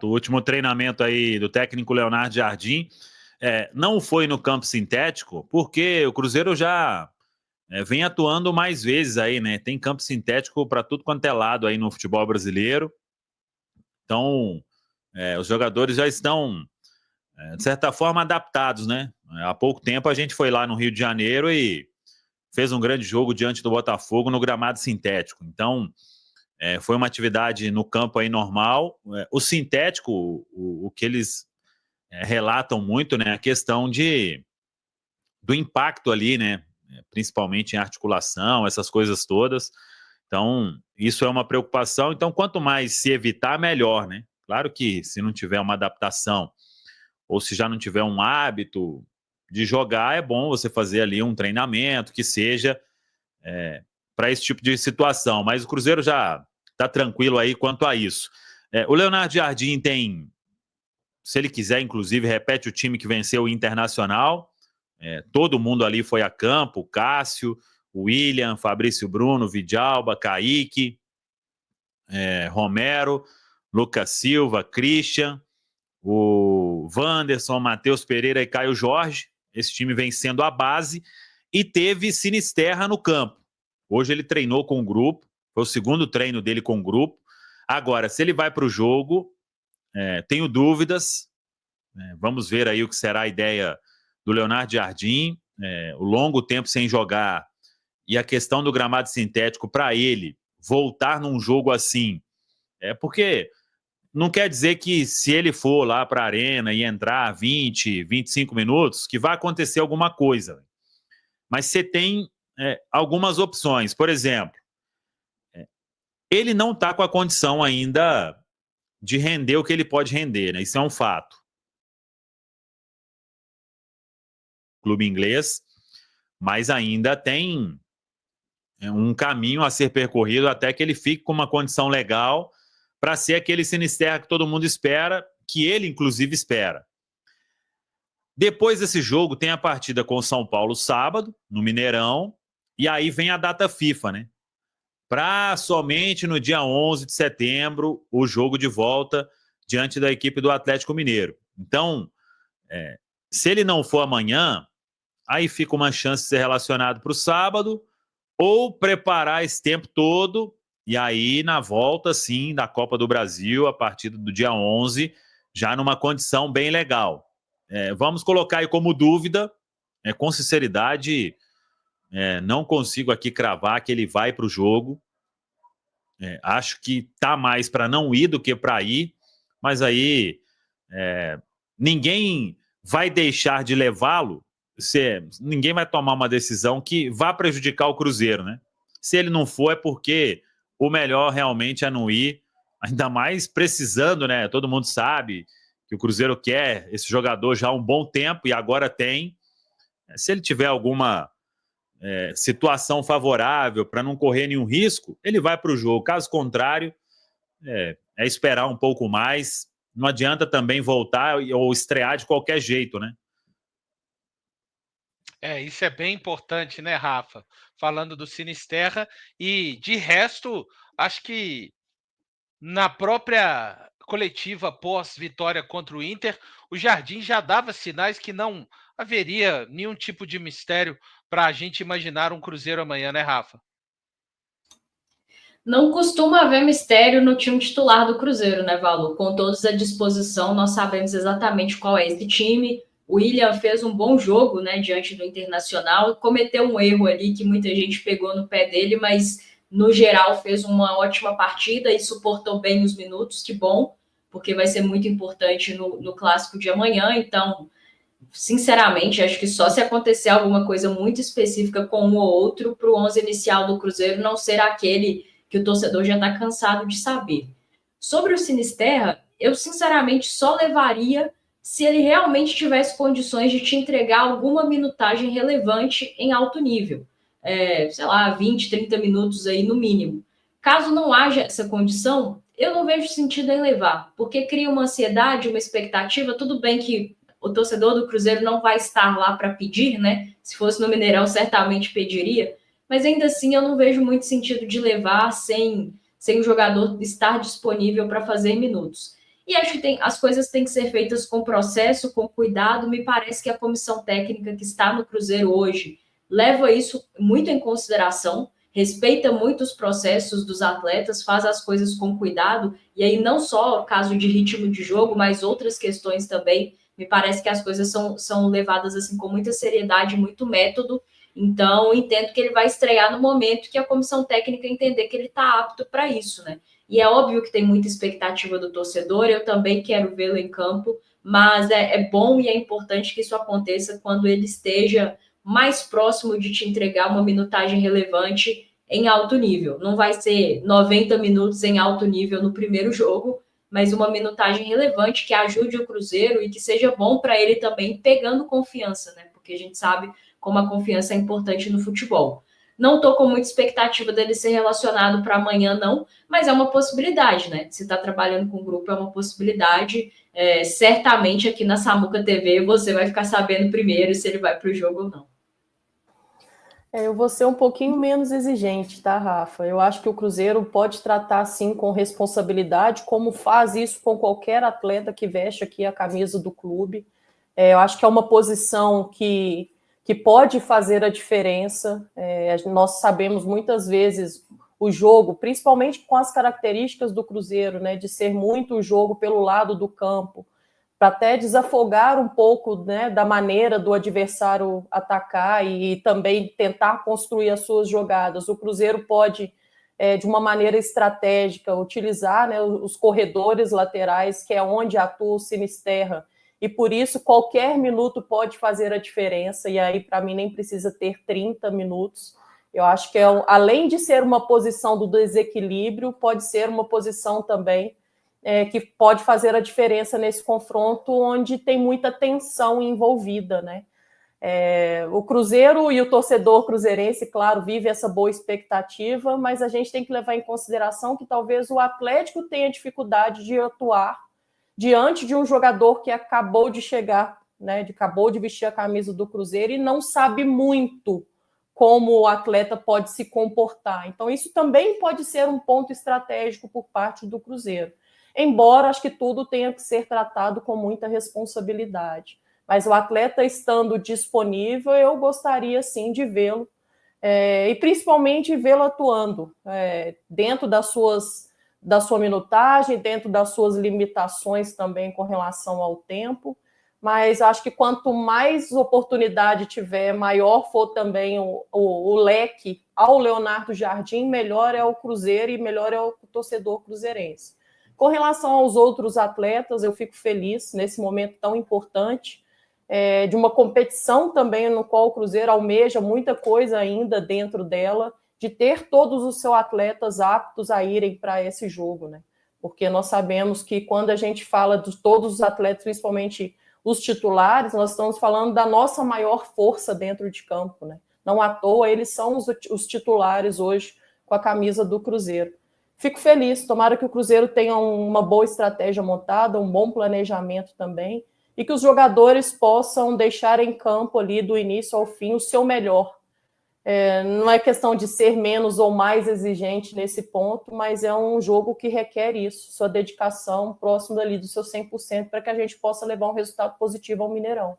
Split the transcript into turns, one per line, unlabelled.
Exato, o último treinamento aí do técnico Leonardo Jardim não foi no campo sintético, porque o Cruzeiro já vem atuando mais vezes aí, né? Tem campo sintético para tudo quanto é lado aí no futebol brasileiro. Então, os jogadores já estão, de certa forma, adaptados, né? Há pouco tempo a gente foi lá no Rio de Janeiro e fez um grande jogo diante do Botafogo no gramado sintético. Então, foi uma atividade no campo aí normal. O sintético, o que eles relatam muito, né? A questão do impacto ali, né? Principalmente em articulação, essas coisas todas. Então, isso é uma preocupação. Então, quanto mais se evitar, melhor, né? Claro que se não tiver uma adaptação ou se já não tiver um hábito de jogar, é bom você fazer ali um treinamento que seja para esse tipo de situação. Mas o Cruzeiro já está tranquilo aí quanto a isso. O Leonardo Jardim tem, se ele quiser, inclusive, repete o time que venceu o Internacional. Todo mundo ali foi a campo, Cássio, William, Fabrício Bruno, Vidalba, Kaique, Romero, Lucas Silva, Christian, o Wanderson, Matheus Pereira e Caio Jorge. Esse time vem sendo a base e teve Sinisterra no campo. Hoje ele treinou com o grupo, foi o segundo treino dele com o grupo. Agora, se ele vai para o jogo, tenho dúvidas. Vamos ver aí o que será a ideia do Leonardo Jardim. O longo tempo sem jogar e a questão do gramado sintético para ele voltar num jogo assim. Porque não quer dizer que se ele for lá para a arena e entrar 20, 25 minutos, que vai acontecer alguma coisa. Mas você tem algumas opções. Por exemplo, ele não está com a condição ainda de render o que ele pode render, né? Isso é um fato. Clube inglês, mas ainda tem um caminho a ser percorrido até que ele fique com uma condição legal para ser aquele Sinisterra que todo mundo espera, que ele inclusive espera. Depois desse jogo tem a partida com o São Paulo sábado, no Mineirão, e aí vem a data FIFA, né? Para somente no dia 11 de setembro o jogo de volta diante da equipe do Atlético Mineiro. Então, se ele não for amanhã, aí fica uma chance de ser relacionado para o sábado ou preparar esse tempo todo e aí na volta, sim, da Copa do Brasil, a partir do dia 11, já numa condição bem legal. Vamos colocar aí como dúvida, com sinceridade, não consigo aqui cravar que ele vai para o jogo. Acho que tá mais para não ir do que para ir, mas aí ninguém vai deixar de levá-lo. Ninguém vai tomar uma decisão que vá prejudicar o Cruzeiro, né? Se ele não for, é porque o melhor realmente é não ir, ainda mais precisando, né? Todo mundo sabe que o Cruzeiro quer esse jogador já há um bom tempo e agora tem. Se ele tiver alguma situação favorável para não correr nenhum risco, ele vai para o jogo. Caso contrário, é esperar um pouco mais. Não adianta também voltar ou estrear de qualquer jeito, né?
Isso é bem importante, né, Rafa? Falando do Sinisterra. E, de resto, acho que na própria coletiva pós-vitória contra o Inter, o Jardim já dava sinais que não haveria nenhum tipo de mistério para a gente imaginar um Cruzeiro amanhã, né, Rafa?
Não costuma haver mistério no time titular do Cruzeiro, né, Valu? Com todos à disposição, nós sabemos exatamente qual é esse time. O William fez um bom jogo, né, diante do Internacional, cometeu um erro ali que muita gente pegou no pé dele, mas no geral fez uma ótima partida e suportou bem os minutos, que bom, porque vai ser muito importante no clássico de amanhã. Então, sinceramente, acho que só se acontecer alguma coisa muito específica com um ou outro para o 11 inicial do Cruzeiro não ser aquele que o torcedor já está cansado de saber. Sobre o Sinisterra, eu sinceramente só levaria se ele realmente tivesse condições de te entregar alguma minutagem relevante em alto nível. Sei lá, 20, 30 minutos aí no mínimo. Caso não haja essa condição, eu não vejo sentido em levar, porque cria uma ansiedade, uma expectativa. Tudo bem que o torcedor do Cruzeiro não vai estar lá para pedir, né? Se fosse no Mineirão, certamente pediria, mas ainda assim eu não vejo muito sentido de levar sem o jogador estar disponível para fazer minutos. E acho que as coisas têm que ser feitas com processo, com cuidado. Me parece que a comissão técnica que está no Cruzeiro hoje leva isso muito em consideração, respeita muito os processos dos atletas, faz as coisas com cuidado, e aí não só o caso de ritmo de jogo, mas outras questões também. Me parece que as coisas são levadas assim com muita seriedade, muito método. Então, entendo que ele vai estrear no momento que a comissão técnica entender que ele está apto para isso, né? E é óbvio que tem muita expectativa do torcedor, eu também quero vê-lo em campo, mas é bom e é importante que isso aconteça quando ele esteja mais próximo de te entregar uma minutagem relevante em alto nível. Não vai ser 90 minutos em alto nível no primeiro jogo, mas uma minutagem relevante que ajude o Cruzeiro e que seja bom para ele também, pegando confiança, né? Porque a gente sabe como a confiança é importante no futebol. Não estou com muita expectativa dele ser relacionado para amanhã, não, mas é uma possibilidade, né? Se está trabalhando com o grupo, é uma possibilidade. Certamente aqui na Samuca TV você vai ficar sabendo primeiro se ele vai para o jogo ou não.
Eu vou ser um pouquinho menos exigente, tá, Rafa? Eu acho que o Cruzeiro pode tratar, sim, com responsabilidade, como faz isso com qualquer atleta que veste aqui a camisa do clube. Eu acho que é uma posição que pode fazer a diferença. Nós sabemos muitas vezes o jogo, principalmente com as características do Cruzeiro, né, de ser muito o jogo pelo lado do campo, para até desafogar um pouco, né, da maneira do adversário atacar e também tentar construir as suas jogadas. O Cruzeiro pode, de uma maneira estratégica, utilizar, né, os corredores laterais, que é onde atua o Sinisterra, e por isso qualquer minuto pode fazer a diferença, e aí para mim nem precisa ter 30 minutos. Eu acho que além de ser uma posição do desequilíbrio, pode ser uma posição também que pode fazer a diferença nesse confronto onde tem muita tensão envolvida, né? O Cruzeiro e o torcedor cruzeirense, claro, vive essa boa expectativa, mas a gente tem que levar em consideração que talvez o Atlético tenha dificuldade de atuar diante de um jogador que acabou de chegar, né, acabou de vestir a camisa do Cruzeiro e não sabe muito como o atleta pode se comportar. Então, isso também pode ser um ponto estratégico por parte do Cruzeiro. Embora acho que tudo tenha que ser tratado com muita responsabilidade. Mas o atleta estando disponível, eu gostaria sim de vê-lo, e principalmente vê-lo atuando dentro da sua minutagem, dentro das suas limitações também com relação ao tempo. Mas acho que quanto mais oportunidade tiver, maior for também o leque ao Leonardo Jardim, melhor é o Cruzeiro e melhor é o torcedor cruzeirense. Com relação aos outros atletas, eu fico feliz nesse momento tão importante, de uma competição também no qual o Cruzeiro almeja muita coisa ainda dentro dela, de ter todos os seus atletas aptos a irem para esse jogo, né? Porque nós sabemos que quando a gente fala de todos os atletas, principalmente os titulares, nós estamos falando da nossa maior força dentro de campo, né? Não à toa, eles são os titulares hoje com a camisa do Cruzeiro. Fico feliz, tomara que o Cruzeiro tenha uma boa estratégia montada, um bom planejamento também, e que os jogadores possam deixar em campo ali do início ao fim o seu melhor. Não é questão de ser menos ou mais exigente nesse ponto, mas é um jogo que requer isso, sua dedicação próximo ali do seu 100% para que a gente possa levar um resultado positivo ao Mineirão.